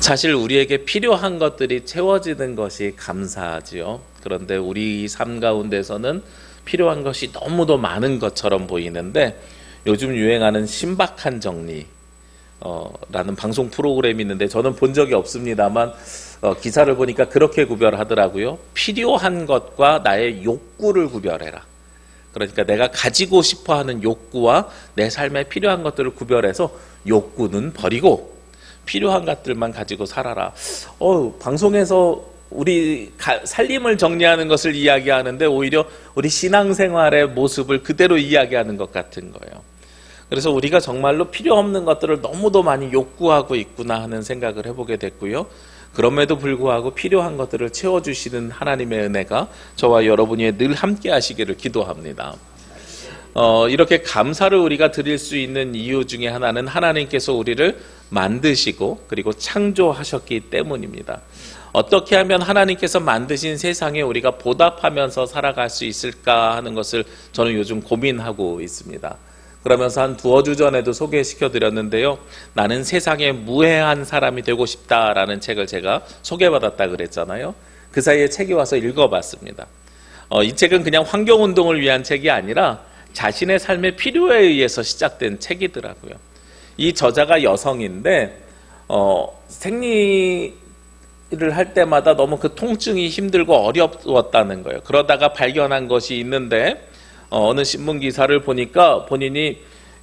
사실 우리에게 필요한 것들이 채워지는 것이 감사하지요. 그런데 우리 삶 가운데서는 필요한 것이 너무도 많은 것처럼 보이는데, 요즘 유행하는 신박한 정리 라는 방송 프로그램이 있는데, 저는 본 적이 없습니다만 기사를 보니까 그렇게 구별하더라고요. 필요한 것과 나의 욕구를 구별해라. 그러니까 내가 가지고 싶어하는 욕구와 내 삶에 필요한 것들을 구별해서 욕구는 버리고 필요한 것들만 가지고 살아라. 방송에서 우리 살림을 정리하는 것을 이야기하는데 오히려 우리 신앙생활의 모습을 그대로 이야기하는 것 같은 거예요. 그래서 우리가 정말로 필요 없는 것들을 너무도 많이 욕구하고 있구나 하는 생각을 해보게 됐고요. 그럼에도 불구하고 필요한 것들을 채워주시는 하나님의 은혜가 저와 여러분이 늘 함께 하시기를 기도합니다. 이렇게 감사를 우리가 드릴 수 있는 이유 중에 하나는 하나님께서 우리를 만드시고 그리고 창조하셨기 때문입니다. 어떻게 하면 하나님께서 만드신 세상에 우리가 보답하면서 살아갈 수 있을까 하는 것을 저는 요즘 고민하고 있습니다. 그러면서 한 두어 주 전에도 소개시켜 드렸는데요. 나는 세상에 무해한 사람이 되고 싶다라는 책을 제가 소개받았다 그랬잖아요. 그 사이에 책이 와서 읽어봤습니다. 이 책은 그냥 환경운동을 위한 책이 아니라 자신의 삶의 필요에 의해서 시작된 책이더라고요. 이 저자가 여성인데 생리를 할 때마다 너무 그 통증이 힘들고 어려웠다는 거예요. 그러다가 발견한 것이 있는데 어느 신문 기사를 보니까 본인이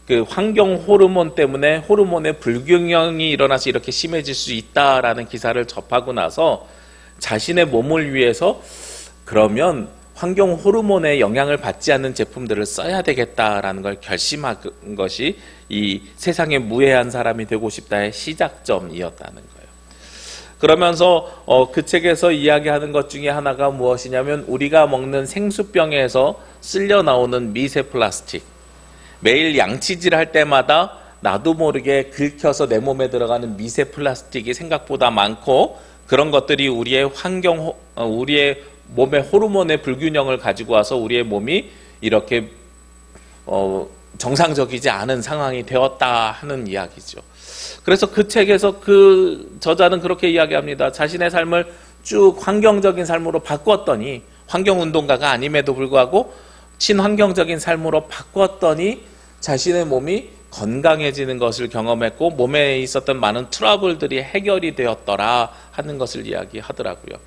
그 환경 호르몬 때문에 호르몬의 불균형이 일어나서 이렇게 심해질 수 있다라는 기사를 접하고 나서 자신의 몸을 위해서 그러면 환경 호르몬의 영향을 받지 않는 제품들을 써야 되겠다라는 걸 결심한 것이 이 세상에 무해한 사람이 되고 싶다의 시작점이었다는 거예요. 그러면서 그 책에서 이야기하는 것 중에 하나가 무엇이냐면 우리가 먹는 생수병에서 쓸려 나오는 미세 플라스틱, 매일 양치질 할 때마다 나도 모르게 긁혀서 내 몸에 들어가는 미세 플라스틱이 생각보다 많고 그런 것들이 우리의 우리의 몸의 호르몬의 불균형을 가지고 와서 우리의 몸이 이렇게 정상적이지 않은 상황이 되었다 하는 이야기죠. 그래서 그 책에서 그 저자는 그렇게 이야기합니다. 자신의 삶을 쭉 환경적인 삶으로 바꿨더니, 환경운동가가 아님에도 불구하고 친환경적인 삶으로 바꿨더니 자신의 몸이 건강해지는 것을 경험했고 몸에 있었던 많은 트러블들이 해결이 되었더라 하는 것을 이야기하더라고요.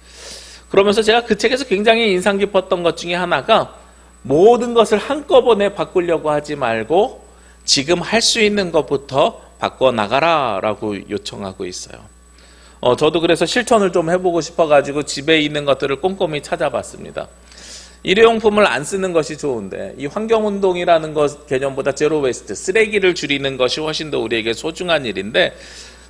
그러면서 제가 그 책에서 굉장히 인상 깊었던 것 중에 하나가 모든 것을 한꺼번에 바꾸려고 하지 말고 지금 할 수 있는 것부터 바꿔나가라 라고 요청하고 있어요. 저도 그래서 실천을 좀 해보고 싶어가지고 집에 있는 것들을 꼼꼼히 찾아봤습니다. 일회용품을 안 쓰는 것이 좋은데 이 환경운동이라는 것 개념보다 제로 웨스트, 쓰레기를 줄이는 것이 훨씬 더 우리에게 소중한 일인데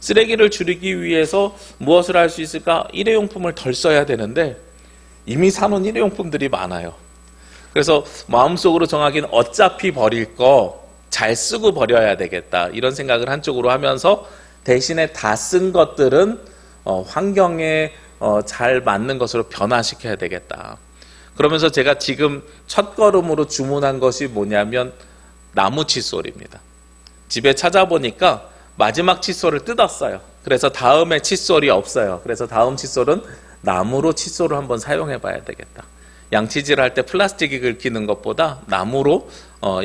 쓰레기를 줄이기 위해서 무엇을 할 수 있을까? 일회용품을 덜 써야 되는데 이미 사놓은 일회용품들이 많아요. 그래서 마음속으로 정하기는 어차피 버릴 거 잘 쓰고 버려야 되겠다 이런 생각을 한쪽으로 하면서 대신에 다 쓴 것들은 환경에 잘 맞는 것으로 변화시켜야 되겠다. 그러면서 제가 지금 첫걸음으로 주문한 것이 뭐냐면 나무 칫솔입니다. 집에 찾아보니까 마지막 칫솔을 뜯었어요. 그래서 다음에 칫솔이 없어요. 그래서 다음 칫솔은 나무로 칫솔을 한번 사용해 봐야 되겠다. 양치질을 할 때 플라스틱이 긁히는 것보다 나무로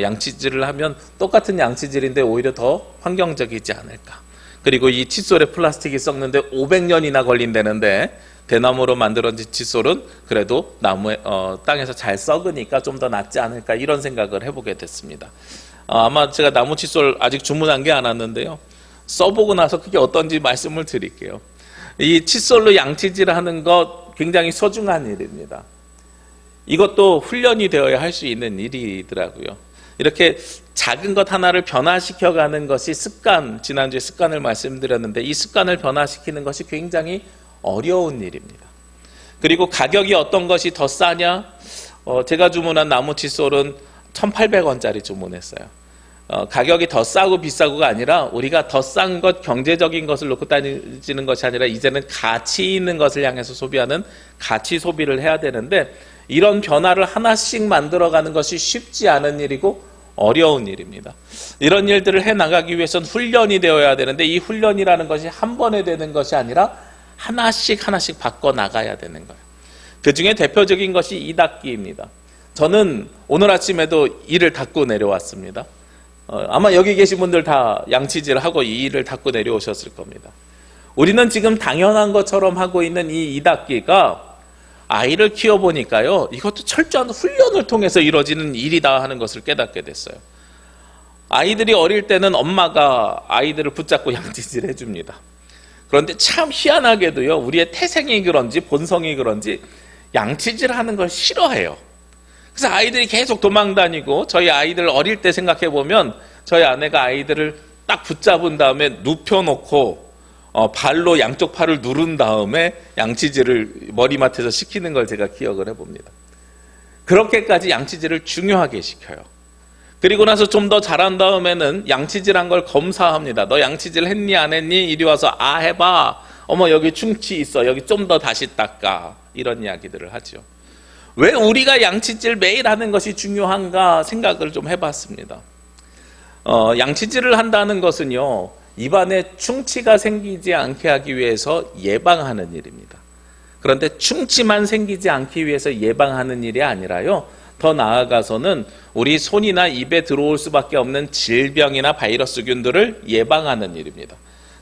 양치질을 하면 똑같은 양치질인데 오히려 더 환경적이지 않을까. 그리고 이 칫솔에 플라스틱이 썩는데 500년이나 걸린다는데 대나무로 만들어진 칫솔은 그래도 나무에 땅에서 잘 썩으니까 좀 더 낫지 않을까 이런 생각을 해보게 됐습니다. 아마 제가 나무 칫솔 아직 주문한 게 안 왔는데요. 써보고 나서 그게 어떤지 말씀을 드릴게요. 이 칫솔로 양치질을 하는 것 굉장히 소중한 일입니다. 이것도 훈련이 되어야 할 수 있는 일이더라고요. 이렇게 작은 것 하나를 변화시켜가는 것이 습관, 지난주에 습관을 말씀드렸는데 이 습관을 변화시키는 것이 굉장히 어려운 일입니다. 그리고 가격이 어떤 것이 더 싸냐? 제가 주문한 나무 칫솔은 1,800원짜리 주문했어요. 가격이 더 싸고 비싸고가 아니라 우리가 더 싼 것, 경제적인 것을 놓고 따지는 것이 아니라 이제는 가치 있는 것을 향해서 소비하는 가치 소비를 해야 되는데 이런 변화를 하나씩 만들어가는 것이 쉽지 않은 일이고 어려운 일입니다. 이런 일들을 해나가기 위해서는 훈련이 되어야 되는데 이 훈련이라는 것이 한 번에 되는 것이 아니라 하나씩 하나씩 바꿔나가야 되는 거예요. 그 중에 대표적인 것이 이닦기입니다. 저는 오늘 아침에도 이를 닦고 내려왔습니다. 아마 여기 계신 분들 다 양치질을 하고 이 이를 닦고 내려오셨을 겁니다. 우리는 지금 당연한 것처럼 하고 있는 이 이닦기가 아이를 키워보니까요, 이것도 철저한 훈련을 통해서 이루어지는 일이다 하는 것을 깨닫게 됐어요. 아이들이 어릴 때는 엄마가 아이들을 붙잡고 양치질 해줍니다. 그런데 참 희한하게도요, 우리의 태생이 그런지 본성이 그런지 양치질 하는 걸 싫어해요. 그래서 아이들이 계속 도망다니고, 저희 아이들 어릴 때 생각해보면 저희 아내가 아이들을 딱 붙잡은 다음에 눕혀놓고 발로 양쪽 팔을 누른 다음에 양치질을 머리맡에서 시키는 걸 제가 기억을 해봅니다. 그렇게까지 양치질을 중요하게 시켜요. 그리고 나서 좀 더 자란 다음에는 양치질한 걸 검사합니다. 너 양치질 했니 안 했니? 이리 와서 해봐. 어머 여기 충치 있어. 여기 좀 더 다시 닦아. 이런 이야기들을 하죠. 왜 우리가 양치질 매일 하는 것이 중요한가 생각을 좀 해봤습니다. 양치질을 한다는 것은요, 입안에 충치가 생기지 않게 하기 위해서 예방하는 일입니다. 그런데 충치만 생기지 않기 위해서 예방하는 일이 아니라요, 더 나아가서는 우리 손이나 입에 들어올 수밖에 없는 질병이나 바이러스균들을 예방하는 일입니다.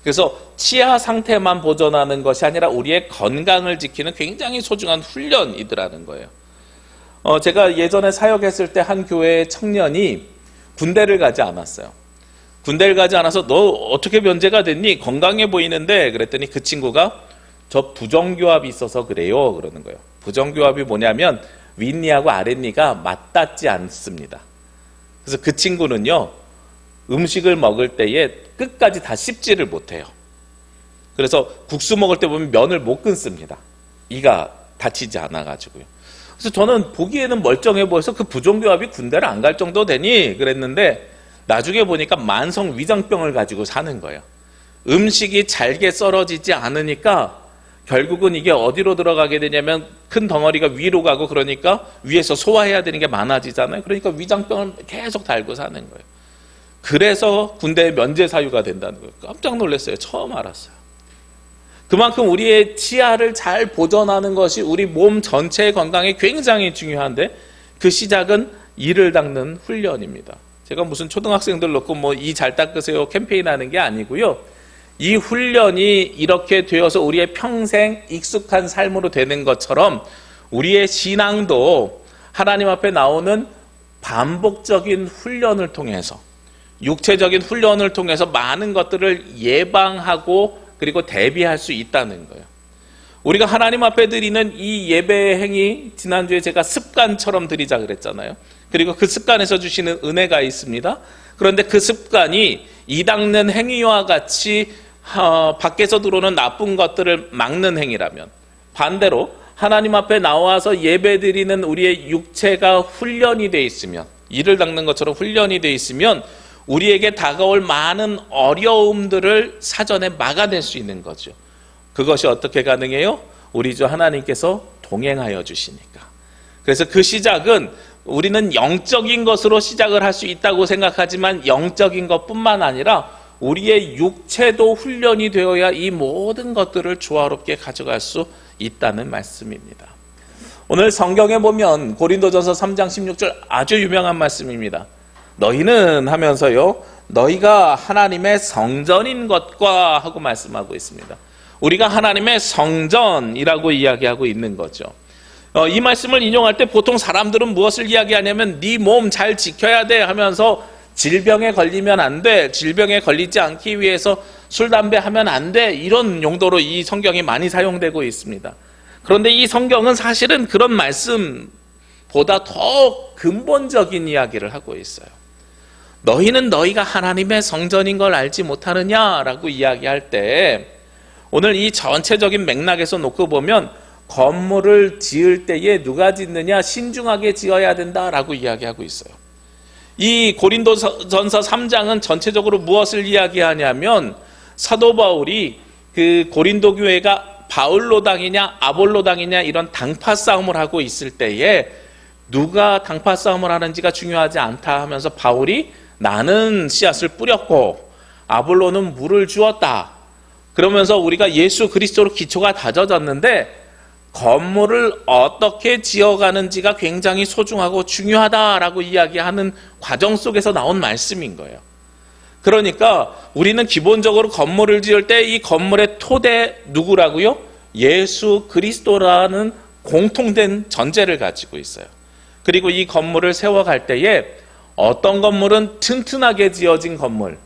그래서 치아 상태만 보존하는 것이 아니라 우리의 건강을 지키는 굉장히 소중한 훈련이더라는 거예요. 제가 예전에 사역했을 때 한 교회의 청년이 군대를 가지 않았어요. 군대를 가지 않아서 너 어떻게 면제가 됐니? 건강해 보이는데. 그랬더니 그 친구가 저 부정교합이 있어서 그래요 그러는 거예요. 부정교합이 뭐냐면 윗니하고 아랫니가 맞닿지 않습니다. 그래서 그 친구는요, 음식을 먹을 때에 끝까지 다 씹지를 못해요. 그래서 국수 먹을 때 보면 면을 못 끊습니다. 이가 다치지 않아가지고요. 그래서 저는 보기에는 멀쩡해 보여서 그 부정교합이 군대를 안 갈 정도 되니? 그랬는데 나중에 보니까 만성 위장병을 가지고 사는 거예요. 음식이 잘게 썰어지지 않으니까 결국은 이게 어디로 들어가게 되냐면 큰 덩어리가 위로 가고, 그러니까 위에서 소화해야 되는 게 많아지잖아요. 그러니까 위장병을 계속 달고 사는 거예요. 그래서 군대에 면제 사유가 된다는 거예요. 깜짝 놀랐어요. 처음 알았어요. 그만큼 우리의 치아를 잘 보존하는 것이 우리 몸 전체의 건강에 굉장히 중요한데, 그 시작은 이를 닦는 훈련입니다. 제가 무슨 초등학생들 놓고 이 잘 닦으세요 캠페인 하는 게 아니고요. 이 훈련이 이렇게 되어서 우리의 평생 익숙한 삶으로 되는 것처럼 우리의 신앙도 하나님 앞에 나오는 반복적인 훈련을 통해서, 육체적인 훈련을 통해서 많은 것들을 예방하고 그리고 대비할 수 있다는 거예요. 우리가 하나님 앞에 드리는 이 예배의 행위, 지난주에 제가 습관처럼 드리자 그랬잖아요. 그리고 그 습관에서 주시는 은혜가 있습니다. 그런데 그 습관이 이 닦는 행위와 같이 밖에서 들어오는 나쁜 것들을 막는 행위라면, 반대로 하나님 앞에 나와서 예배드리는 우리의 육체가 훈련이 되어 있으면, 이를 닦는 것처럼 훈련이 되어 있으면 우리에게 다가올 많은 어려움들을 사전에 막아낼 수 있는 거죠. 그것이 어떻게 가능해요? 우리 주 하나님께서 동행하여 주시니까. 그래서 그 시작은 우리는 영적인 것으로 시작을 할 수 있다고 생각하지만 영적인 것뿐만 아니라 우리의 육체도 훈련이 되어야 이 모든 것들을 조화롭게 가져갈 수 있다는 말씀입니다. 오늘 성경에 보면 고린도전서 3장 16절 아주 유명한 말씀입니다. 너희는 하면서요, 너희가 하나님의 성전인 것과 하고 말씀하고 있습니다. 우리가 하나님의 성전이라고 이야기하고 있는 거죠. 이 말씀을 인용할 때 보통 사람들은 무엇을 이야기하냐면 네 몸 잘 지켜야 돼 하면서 질병에 걸리면 안 돼, 질병에 걸리지 않기 위해서 술, 담배 하면 안 돼, 이런 용도로 이 성경이 많이 사용되고 있습니다. 그런데 이 성경은 사실은 그런 말씀보다 더 근본적인 이야기를 하고 있어요. 너희는 너희가 하나님의 성전인 걸 알지 못하느냐라고 이야기할 때, 오늘 이 전체적인 맥락에서 놓고 보면 건물을 지을 때에 누가 짓느냐, 신중하게 지어야 된다라고 이야기하고 있어요. 이 고린도전서 3장은 전체적으로 무엇을 이야기하냐면, 사도 바울이 그 고린도 교회가 바울로당이냐 아볼로당이냐 이런 당파 싸움을 하고 있을 때에 누가 당파 싸움을 하는지가 중요하지 않다 하면서 바울이 나는 씨앗을 뿌렸고 아볼로는 물을 주었다. 그러면서 우리가 예수 그리스도로 기초가 다져졌는데 건물을 어떻게 지어가는지가 굉장히 소중하고 중요하다라고 이야기하는 과정 속에서 나온 말씀인 거예요. 그러니까 우리는 기본적으로 건물을 지을 때 이 건물의 토대 누구라고요? 예수 그리스도라는 공통된 전제를 가지고 있어요. 그리고 이 건물을 세워갈 때에 어떤 건물은 튼튼하게 지어진 건물,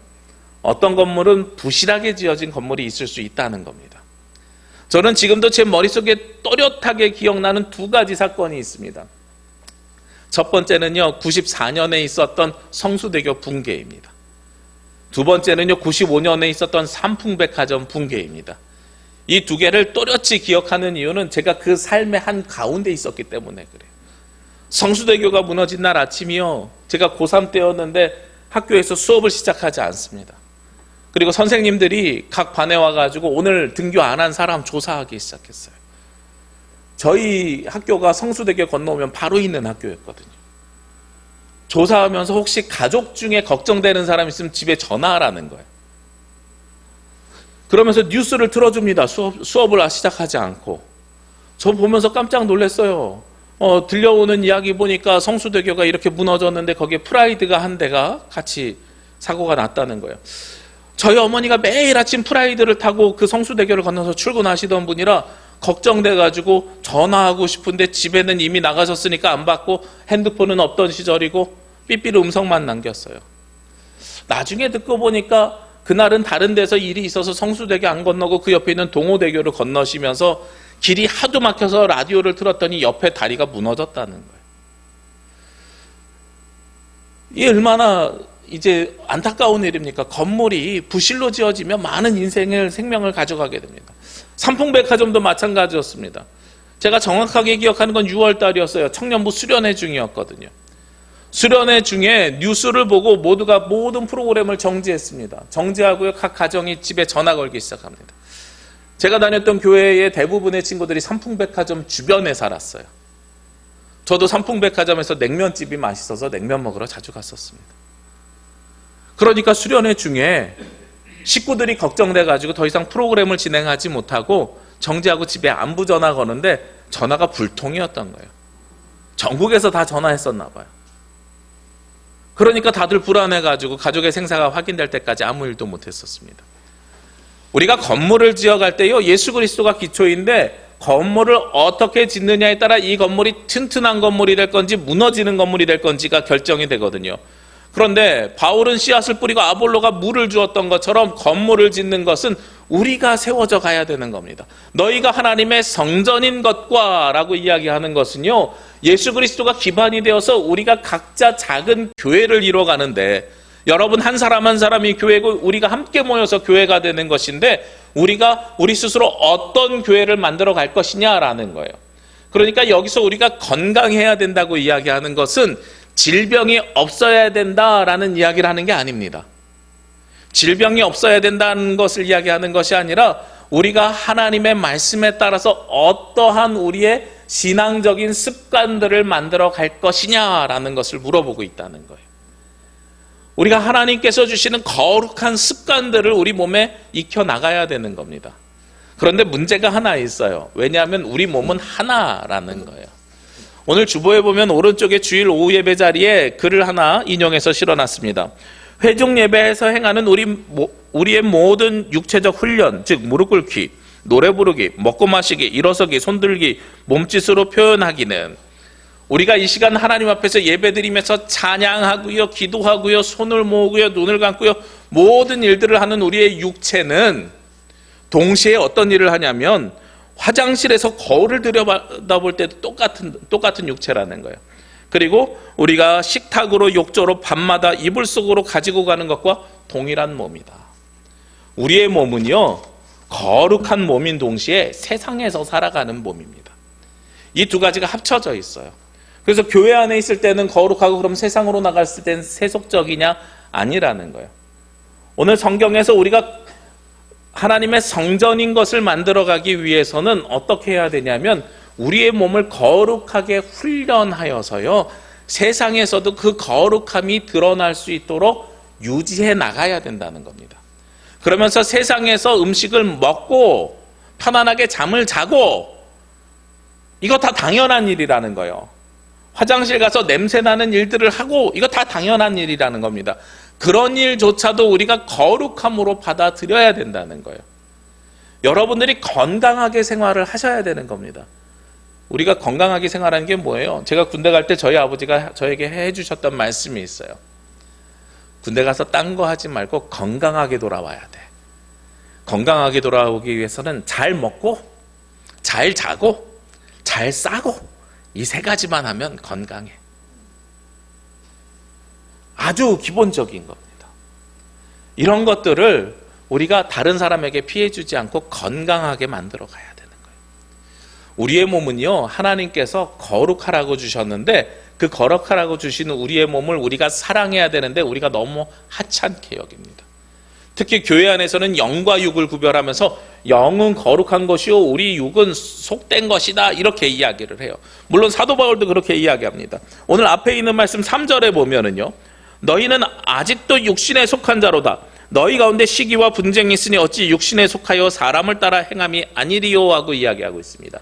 어떤 건물은 부실하게 지어진 건물이 있을 수 있다는 겁니다. 저는 지금도 제 머릿속에 또렷하게 기억나는 두 가지 사건이 있습니다. 첫 번째는요, 94년에 있었던 성수대교 붕괴입니다. 두 번째는요, 95년에 있었던 삼풍백화점 붕괴입니다. 이 두 개를 또렷이 기억하는 이유는 제가 그 삶의 한 가운데 있었기 때문에 그래요. 성수대교가 무너진 날 아침이요, 제가 고3 때였는데 학교에서 수업을 시작하지 않습니다. 그리고 선생님들이 각 반에 와가지고 오늘 등교 안 한 사람 조사하기 시작했어요. 저희 학교가 성수대교 건너오면 바로 있는 학교였거든요. 조사하면서 혹시 가족 중에 걱정되는 사람 있으면 집에 전화하라는 거예요. 그러면서 뉴스를 틀어줍니다. 수업을 시작하지 않고. 저 보면서 깜짝 놀랐어요. 들려오는 이야기 보니까 성수대교가 이렇게 무너졌는데 거기에 프라이드가 한 대가 같이 사고가 났다는 거예요. 저희 어머니가 매일 아침 프라이드를 타고 그 성수대교를 건너서 출근하시던 분이라 걱정돼가지고 전화하고 싶은데 집에는 이미 나가셨으니까 안 받고 핸드폰은 없던 시절이고 삐삐리 음성만 남겼어요. 나중에 듣고 보니까 그날은 다른 데서 일이 있어서 성수대교 안 건너고 그 옆에 있는 동호대교를 건너시면서 길이 하도 막혀서 라디오를 틀었더니 옆에 다리가 무너졌다는 거예요. 이게 얼마나 이제 안타까운 일입니까? 건물이 부실로 지어지면 많은 생명을 가져가게 됩니다. 삼풍백화점도 마찬가지였습니다. 제가 정확하게 기억하는 건 6월 달이었어요. 청년부 수련회 중이었거든요. 수련회 중에 뉴스를 보고 모두가 모든 프로그램을 정지했습니다. 정지하고요, 각 가정이 집에 전화 걸기 시작합니다. 제가 다녔던 교회의 대부분의 친구들이 삼풍백화점 주변에 살았어요. 저도 삼풍백화점에서 냉면집이 맛있어서 냉면 먹으러 자주 갔었습니다. 그러니까 수련회 중에 식구들이 걱정돼가지고 더 이상 프로그램을 진행하지 못하고 정지하고 집에 안부 전화 거는데 전화가 불통이었던 거예요. 전국에서 다 전화했었나 봐요. 그러니까 다들 불안해가지고 가족의 생사가 확인될 때까지 아무 일도 못했었습니다. 우리가 건물을 지어갈 때요, 예수 그리스도가 기초인데 건물을 어떻게 짓느냐에 따라 이 건물이 튼튼한 건물이 될 건지 무너지는 건물이 될 건지가 결정이 되거든요. 그런데 바울은 씨앗을 뿌리고 아볼로가 물을 주었던 것처럼 건물을 짓는 것은 우리가 세워져 가야 되는 겁니다. 너희가 하나님의 성전인 것과 라고 이야기하는 것은요, 예수 그리스도가 기반이 되어서 우리가 각자 작은 교회를 이뤄가는데, 여러분 한 사람 한 사람이 교회고 우리가 함께 모여서 교회가 되는 것인데, 우리가 우리 스스로 어떤 교회를 만들어 갈 것이냐라는 거예요. 그러니까 여기서 우리가 건강해야 된다고 이야기하는 것은 질병이 없어야 된다라는 이야기를 하는 게 아닙니다. 질병이 없어야 된다는 것을 이야기하는 것이 아니라 우리가 하나님의 말씀에 따라서 어떠한 우리의 신앙적인 습관들을 만들어 갈 것이냐라는 것을 물어보고 있다는 거예요. 우리가 하나님께서 주시는 거룩한 습관들을 우리 몸에 익혀나가야 되는 겁니다. 그런데 문제가 하나 있어요. 왜냐하면 우리 몸은 하나라는 거예요. 오늘 주보에 보면 오른쪽에 주일 오후 예배 자리에 글을 하나 인용해서 실어놨습니다. 회중 예배에서 행하는 우리의 모든 육체적 훈련, 즉 무릎 꿇기, 노래 부르기, 먹고 마시기, 일어서기, 손들기, 몸짓으로 표현하기는 우리가 이 시간 하나님 앞에서 예배드리면서 찬양하고요, 기도하고요, 손을 모으고요, 눈을 감고요, 모든 일들을 하는 우리의 육체는 동시에 어떤 일을 하냐면 화장실에서 거울을 들여다볼 때도 똑같은 육체라는 거예요. 그리고 우리가 식탁으로 욕조로 밤마다 이불 속으로 가지고 가는 것과 동일한 몸이다. 우리의 몸은요, 거룩한 몸인 동시에 세상에서 살아가는 몸입니다. 이 두 가지가 합쳐져 있어요. 그래서 교회 안에 있을 때는 거룩하고 그럼 세상으로 나갔을 때는 세속적이냐? 아니라는 거예요. 오늘 성경에서 우리가 하나님의 성전인 것을 만들어가기 위해서는 어떻게 해야 되냐면 우리의 몸을 거룩하게 훈련하여서요, 세상에서도 그 거룩함이 드러날 수 있도록 유지해 나가야 된다는 겁니다. 그러면서 세상에서 음식을 먹고 편안하게 잠을 자고, 이거 다 당연한 일이라는 거예요. 화장실 가서 냄새 나는 일들을 하고, 이거 다 당연한 일이라는 겁니다. 그런 일조차도 우리가 거룩함으로 받아들여야 된다는 거예요. 여러분들이 건강하게 생활을 하셔야 되는 겁니다. 우리가 건강하게 생활하는 게 뭐예요? 제가 군대 갈 때 저희 아버지가 저에게 해주셨던 말씀이 있어요. 군대 가서 딴 거 하지 말고 건강하게 돌아와야 돼. 건강하게 돌아오기 위해서는 잘 먹고, 잘 자고, 잘 싸고, 이 세 가지만 하면 건강해. 아주 기본적인 겁니다. 이런 것들을 우리가 다른 사람에게 피해 주지 않고 건강하게 만들어 가야 되는 거예요. 우리의 몸은요, 하나님께서 거룩하라고 주셨는데, 그 거룩하라고 주시는 우리의 몸을 우리가 사랑해야 되는데 우리가 너무 하찮게 여깁니다. 특히 교회 안에서는 영과 육을 구별하면서 영은 거룩한 것이요 우리 육은 속된 것이다, 이렇게 이야기를 해요. 물론 사도 바울도 그렇게 이야기합니다. 오늘 앞에 있는 말씀 3절에 보면은요, 너희는 아직도 육신에 속한 자로다. 너희 가운데 시기와 분쟁이 있으니 어찌 육신에 속하여 사람을 따라 행함이 아니리요 하고 이야기하고 있습니다.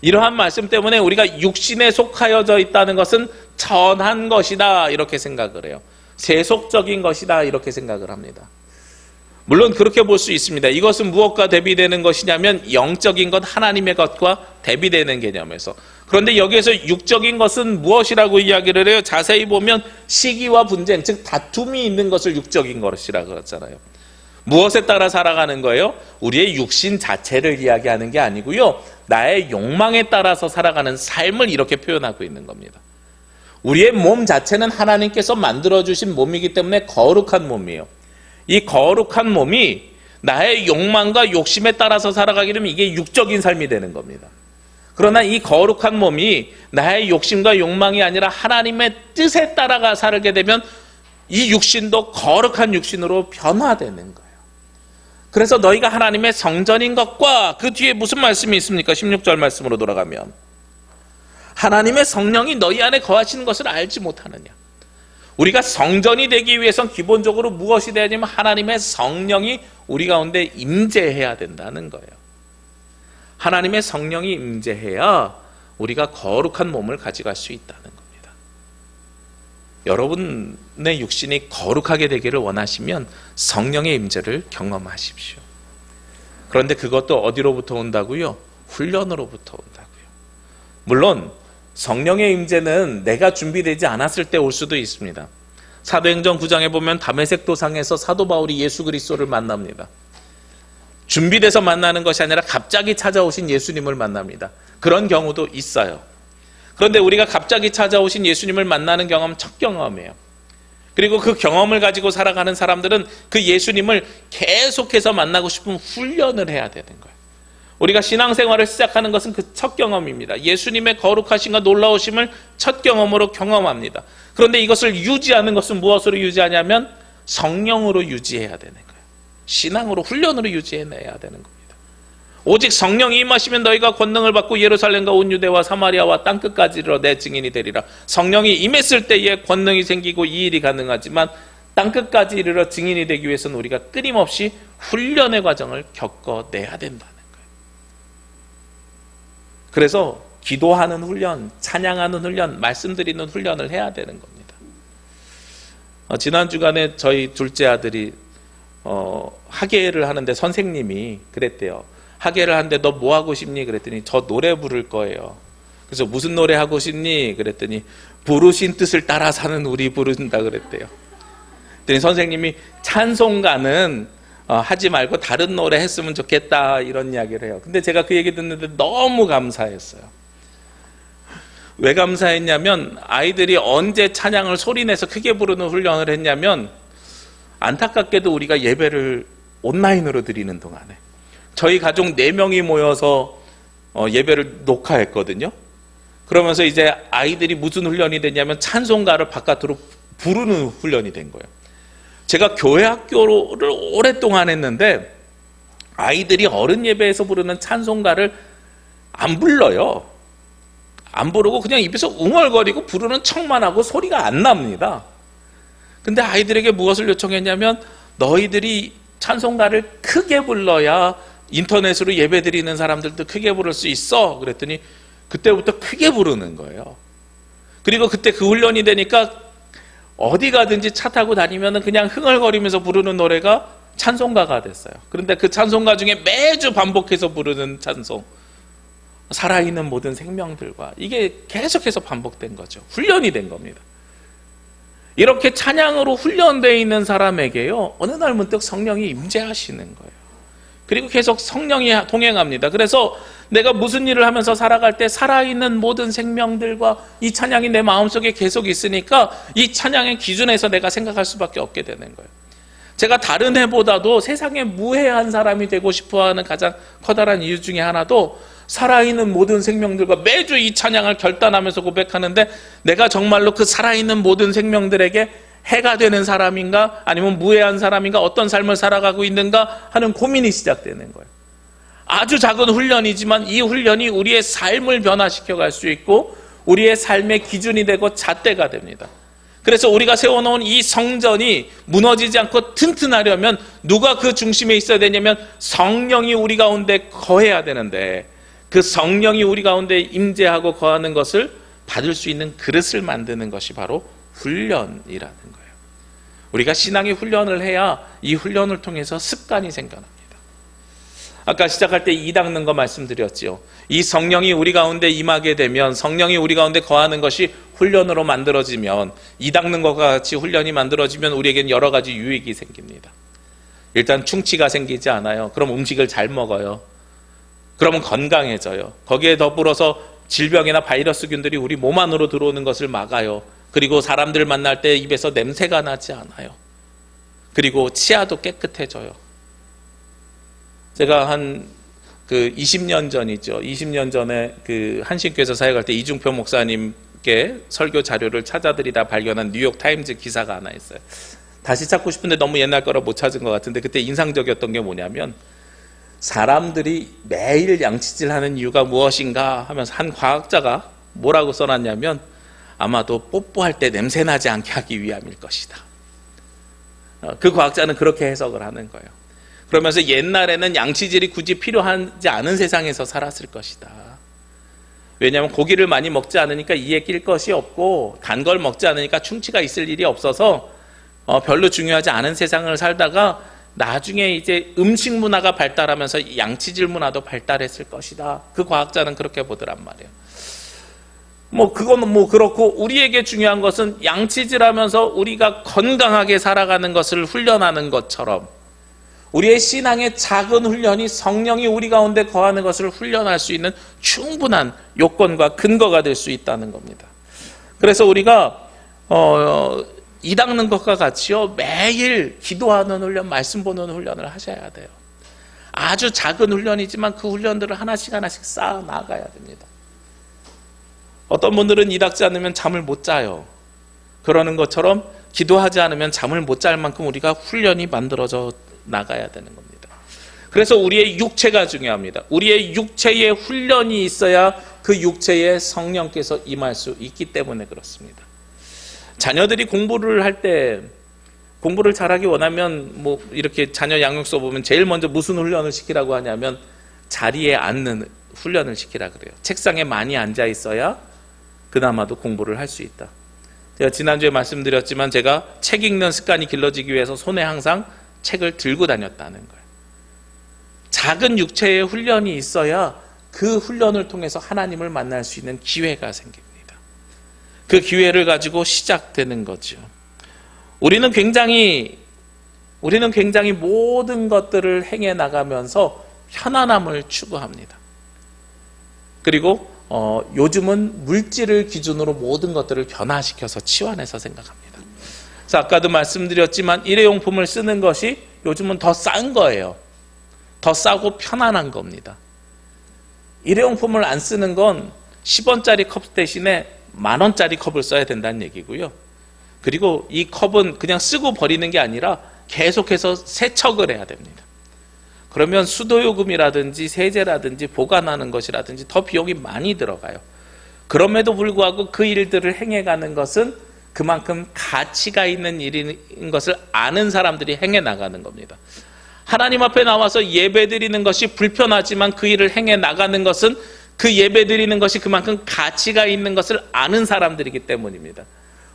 이러한 말씀 때문에 우리가 육신에 속하여져 있다는 것은 천한 것이다, 이렇게 생각을 해요. 세속적인 것이다, 이렇게 생각을 합니다. 물론 그렇게 볼 수 있습니다. 이것은 무엇과 대비되는 것이냐면 영적인 것, 하나님의 것과 대비되는 개념에서. 그런데 여기에서 육적인 것은 무엇이라고 이야기를 해요? 자세히 보면 시기와 분쟁, 즉 다툼이 있는 것을 육적인 것이라고 그랬잖아요. 무엇에 따라 살아가는 거예요? 우리의 육신 자체를 이야기하는 게 아니고요, 나의 욕망에 따라서 살아가는 삶을 이렇게 표현하고 있는 겁니다. 우리의 몸 자체는 하나님께서 만들어주신 몸이기 때문에 거룩한 몸이에요. 이 거룩한 몸이 나의 욕망과 욕심에 따라서 살아가게 되면 이게 육적인 삶이 되는 겁니다. 그러나 이 거룩한 몸이 나의 욕심과 욕망이 아니라 하나님의 뜻에 따라가 살게 되면 이 육신도 거룩한 육신으로 변화되는 거예요. 그래서 너희가 하나님의 성전인 것과, 그 뒤에 무슨 말씀이 있습니까? 16절 말씀으로 돌아가면 하나님의 성령이 너희 안에 거하시는 것을 알지 못하느냐. 우리가 성전이 되기 위해서는 기본적으로 무엇이 돼야 되냐면 하나님의 성령이 우리 가운데 임재해야 된다는 거예요. 하나님의 성령이 임재해야 우리가 거룩한 몸을 가져갈 수 있다는 겁니다. 여러분의 육신이 거룩하게 되기를 원하시면 성령의 임재를 경험하십시오. 그런데 그것도 어디로부터 온다고요? 훈련으로부터 온다고요. 물론 성령의 임재는 내가 준비되지 않았을 때 올 수도 있습니다. 사도행전 9장에 보면 다메섹 도상에서 사도 바울이 예수 그리스도를 만납니다. 준비돼서 만나는 것이 아니라 갑자기 찾아오신 예수님을 만납니다. 그런 경우도 있어요. 그런데 우리가 갑자기 찾아오신 예수님을 만나는 경험, 첫 경험이에요. 그리고 그 경험을 가지고 살아가는 사람들은 그 예수님을 계속해서 만나고 싶은 훈련을 해야 되는 거예요. 우리가 신앙생활을 시작하는 것은 그 첫 경험입니다. 예수님의 거룩하심과 놀라우심을 첫 경험으로 경험합니다. 그런데 이것을 유지하는 것은 무엇으로 유지하냐면 성령으로 유지해야 되는 거예요. 신앙으로, 훈련으로 유지해내야 되는 겁니다. 오직 성령이 임하시면 너희가 권능을 받고 예루살렘과 온 유대와 사마리아와 땅끝까지 이르러 내 증인이 되리라. 성령이 임했을 때에 권능이 생기고 이 일이 가능하지만 땅끝까지 이르러 증인이 되기 위해서는 우리가 끊임없이 훈련의 과정을 겪어내야 된다는 거예요. 그래서 기도하는 훈련, 찬양하는 훈련, 말씀드리는 훈련을 해야 되는 겁니다. 지난 주간에 저희 둘째 아들이 학예를 하는데 선생님이 그랬대요. 학예를 하는데 너 뭐 하고 싶니? 그랬더니 저 노래 부를 거예요. 그래서 무슨 노래 하고 싶니? 그랬더니 부르신 뜻을 따라 사는 우리 부른다 그랬대요. 그랬더니 선생님이 찬송가는 하지 말고 다른 노래 했으면 좋겠다, 이런 이야기를 해요. 근데 제가 그 얘기 듣는데 너무 감사했어요. 왜 감사했냐면 아이들이 언제 찬양을 소리내서 크게 부르는 훈련을 했냐면, 안타깝게도 우리가 예배를 온라인으로 드리는 동안에 저희 가족 4명이 모여서 예배를 녹화했거든요. 그러면서 이제 아이들이 무슨 훈련이 됐냐면 찬송가를 바깥으로 부르는 훈련이 된 거예요. 제가 교회 학교를 오랫동안 했는데 아이들이 어른 예배에서 부르는 찬송가를 안 불러요. 안 부르고 그냥 입에서 웅얼거리고 부르는 척만 하고 소리가 안 납니다. 근데 아이들에게 무엇을 요청했냐면 너희들이 찬송가를 크게 불러야 인터넷으로 예배 드리는 사람들도 크게 부를 수 있어. 그랬더니 그때부터 크게 부르는 거예요. 그리고 그때 그 훈련이 되니까 어디 가든지 차 타고 다니면 그냥 흥얼거리면서 부르는 노래가 찬송가가 됐어요. 그런데 그 찬송가 중에 매주 반복해서 부르는 찬송, 살아있는 모든 생명들과, 이게 계속해서 반복된 거죠. 훈련이 된 겁니다. 이렇게 찬양으로 훈련되어 있는 사람에게요, 어느 날 문득 성령이 임재하시는 거예요. 그리고 계속 성령이 동행합니다. 그래서 내가 무슨 일을 하면서 살아갈 때 살아있는 모든 생명들과 이 찬양이 내 마음속에 계속 있으니까 이 찬양의 기준에서 내가 생각할 수밖에 없게 되는 거예요. 제가 다른 해보다도 세상에 무해한 사람이 되고 싶어하는 가장 커다란 이유 중에 하나도 살아있는 모든 생명들과 매주 이 찬양을 결단하면서 고백하는데, 내가 정말로 그 살아있는 모든 생명들에게 해가 되는 사람인가, 아니면 무해한 사람인가, 어떤 삶을 살아가고 있는가 하는 고민이 시작되는 거예요. 아주 작은 훈련이지만 이 훈련이 우리의 삶을 변화시켜 갈 수 있고 우리의 삶의 기준이 되고 잣대가 됩니다. 그래서 우리가 세워놓은 이 성전이 무너지지 않고 튼튼하려면 누가 그 중심에 있어야 되냐면 성령이 우리 가운데 거해야 되는데, 그 성령이 우리 가운데 임재하고 거하는 것을 받을 수 있는 그릇을 만드는 것이 바로 훈련이라는 거예요. 우리가 신앙의 훈련을 해야 이 훈련을 통해서 습관이 생겨납니다. 아까 시작할 때 이 닦는 거 말씀드렸죠. 이 성령이 우리 가운데 임하게 되면, 성령이 우리 가운데 거하는 것이 훈련으로 만들어지면, 이 닦는 것과 같이 훈련이 만들어지면 우리에게는 여러 가지 유익이 생깁니다. 일단 충치가 생기지 않아요. 그럼 음식을 잘 먹어요. 그러면 건강해져요. 거기에 더불어서 질병이나 바이러스균들이 우리 몸 안으로 들어오는 것을 막아요. 그리고 사람들 만날 때 입에서 냄새가 나지 않아요. 그리고 치아도 깨끗해져요. 제가 한 20년 전이죠. 20년 전에 그 한신교에서 사역할 때 이중표 목사님께 설교 자료를 찾아드리다 발견한 뉴욕 타임즈 기사가 하나 있어요. 다시 찾고 싶은데 너무 옛날 거라 못 찾은 것 같은데, 그때 인상적이었던 게 뭐냐면, 사람들이 매일 양치질 하는 이유가 무엇인가 하면서 한 과학자가 뭐라고 써놨냐면, 아마도 뽀뽀할 때 냄새 나지 않게 하기 위함일 것이다. 그 과학자는 그렇게 해석을 하는 거예요. 그러면서 옛날에는 양치질이 굳이 필요하지 않은 세상에서 살았을 것이다. 왜냐하면 고기를 많이 먹지 않으니까 이에 낄 것이 없고, 단 걸 먹지 않으니까 충치가 있을 일이 없어서 별로 중요하지 않은 세상을 살다가 나중에 이제 음식 문화가 발달하면서 양치질 문화도 발달했을 것이다. 그 과학자는 그렇게 보더란 말이에요. 그거는 그렇고, 우리에게 중요한 것은 양치질하면서 우리가 건강하게 살아가는 것을 훈련하는 것처럼, 우리의 신앙의 작은 훈련이 성령이 우리 가운데 거하는 것을 훈련할 수 있는 충분한 요건과 근거가 될 수 있다는 겁니다. 그래서 우리가 이 닦는 것과 같이요, 매일 기도하는 훈련, 말씀 보는 훈련을 하셔야 돼요. 아주 작은 훈련이지만 그 훈련들을 하나씩 하나씩 쌓아 나가야 됩니다. 어떤 분들은 이 닦지 않으면 잠을 못 자요. 그러는 것처럼 기도하지 않으면 잠을 못 잘 만큼 우리가 훈련이 만들어져 나가야 되는 겁니다. 그래서 우리의 육체가 중요합니다. 우리의 육체에 훈련이 있어야 그 육체에 성령께서 임할 수 있기 때문에 그렇습니다. 자녀들이 공부를 할 때, 공부를 잘하기 원하면 이렇게 자녀 양육서 보면 제일 먼저 무슨 훈련을 시키라고 하냐면 자리에 앉는 훈련을 시키라 그래요. 책상에 많이 앉아 있어야 그나마도 공부를 할 수 있다. 제가 지난주에 말씀드렸지만 제가 책 읽는 습관이 길러지기 위해서 손에 항상 책을 들고 다녔다는 거예요. 작은 육체의 훈련이 있어야 그 훈련을 통해서 하나님을 만날 수 있는 기회가 생깁니다. 그 기회를 가지고 시작되는 거죠. 우리는 굉장히 모든 것들을 행해 나가면서 편안함을 추구합니다. 그리고 요즘은 물질을 기준으로 모든 것들을 변화시켜서 치환해서 생각합니다. 그래서 아까도 말씀드렸지만 일회용품을 쓰는 것이 요즘은 더 싼 거예요. 더 싸고 편안한 겁니다. 일회용품을 안 쓰는 건 10원짜리 컵 대신에 10,000원짜리 컵을 써야 된다는 얘기고요. 그리고 이 컵은 그냥 쓰고 버리는 게 아니라 계속해서 세척을 해야 됩니다. 그러면 수도요금이라든지 세제라든지 보관하는 것이라든지 더 비용이 많이 들어가요. 그럼에도 불구하고 그 일들을 행해가는 것은 그만큼 가치가 있는 일인 것을 아는 사람들이 행해 나가는 겁니다. 하나님 앞에 나와서 예배드리는 것이 불편하지만 그 일을 행해 나가는 것은 그 예배드리는 것이 그만큼 가치가 있는 것을 아는 사람들이기 때문입니다.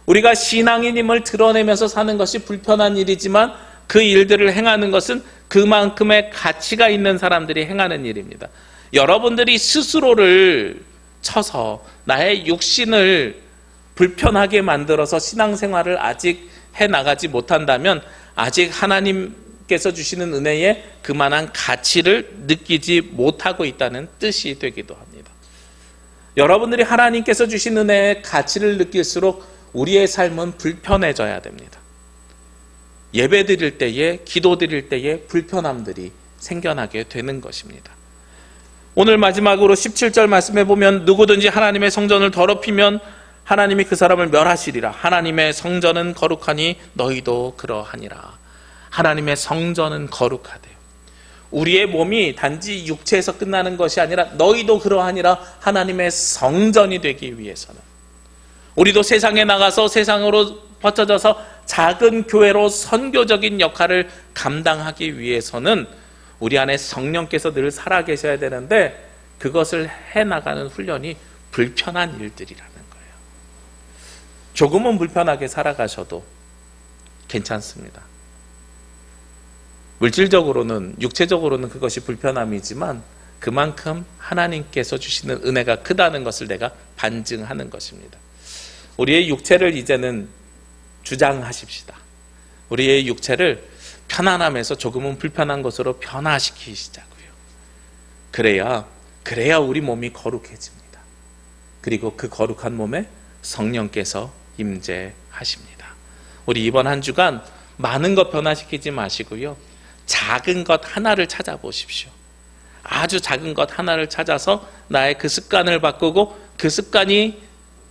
우리가 신앙인임을 드러내면서 사는 것이 불편한 일이지만 그 일들을 행하는 것은 그만큼의 가치가 있는 사람들이 행하는 일입니다. 여러분들이 스스로를 쳐서 나의 육신을 불편하게 만들어서 신앙생활을 아직 해나가지 못한다면 아직 하나님께서 주시는 은혜에 그만한 가치를 느끼지 못하고 있다는 뜻이 되기도 합니다. 여러분들이 하나님께서 주신 은혜의 가치를 느낄수록 우리의 삶은 불편해져야 됩니다. 예배 드릴 때에, 기도 드릴 때에 불편함들이 생겨나게 되는 것입니다. 오늘 마지막으로 17절 말씀해 보면 누구든지 하나님의 성전을 더럽히면 하나님이 그 사람을 멸하시리라. 하나님의 성전은 거룩하니 너희도 그러하니라. 하나님의 성전은 거룩하대요. 우리의 몸이 단지 육체에서 끝나는 것이 아니라 너희도 그러하니라. 하나님의 성전이 되기 위해서는 우리도 세상에 나가서 세상으로 퍼쳐져서 작은 교회로 선교적인 역할을 감당하기 위해서는 우리 안에 성령께서 늘 살아계셔야 되는데 그것을 해나가는 훈련이 불편한 일들이라는 거예요. 조금은 불편하게 살아가셔도 괜찮습니다. 물질적으로는, 육체적으로는 그것이 불편함이지만 그만큼 하나님께서 주시는 은혜가 크다는 것을 내가 반증하는 것입니다. 우리의 육체를 이제는 주장하십시다. 우리의 육체를 편안함에서 조금은 불편한 것으로 변화시키시자고요. 그래야 우리 몸이 거룩해집니다. 그리고 그 거룩한 몸에 성령께서 임재하십니다. 우리 이번 한 주간 많은 것 변화시키지 마시고요. 작은 것 하나를 찾아보십시오. 아주 작은 것 하나를 찾아서 나의 그 습관을 바꾸고 그 습관이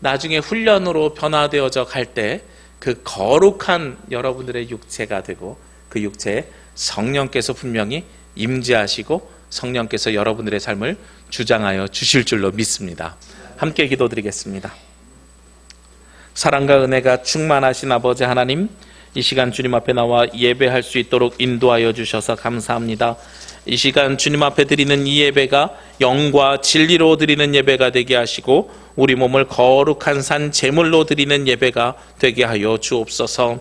나중에 훈련으로 변화되어져 갈 때 그 거룩한 여러분들의 육체가 되고 그 육체에 성령께서 분명히 임재하시고 성령께서 여러분들의 삶을 주장하여 주실 줄로 믿습니다. 함께 기도드리겠습니다. 사랑과 은혜가 충만하신 아버지 하나님, 이 시간 주님 앞에 나와 예배할 수 있도록 인도하여 주셔서 감사합니다. 이 시간 주님 앞에 드리는 이 예배가 영과 진리로 드리는 예배가 되게 하시고 우리 몸을 거룩한 산 제물로 드리는 예배가 되게 하여 주옵소서.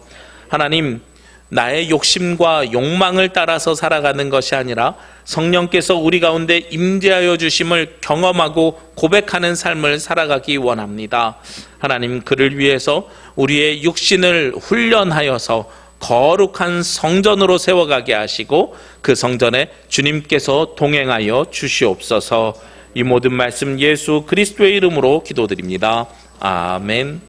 하나님, 나의 욕심과 욕망을 따라서 살아가는 것이 아니라 성령께서 우리 가운데 임재하여 주심을 경험하고 고백하는 삶을 살아가기 원합니다. 하나님, 그를 위해서 우리의 육신을 훈련하여서 거룩한 성전으로 세워가게 하시고 그 성전에 주님께서 동행하여 주시옵소서. 이 모든 말씀 예수 그리스도의 이름으로 기도드립니다. 아멘.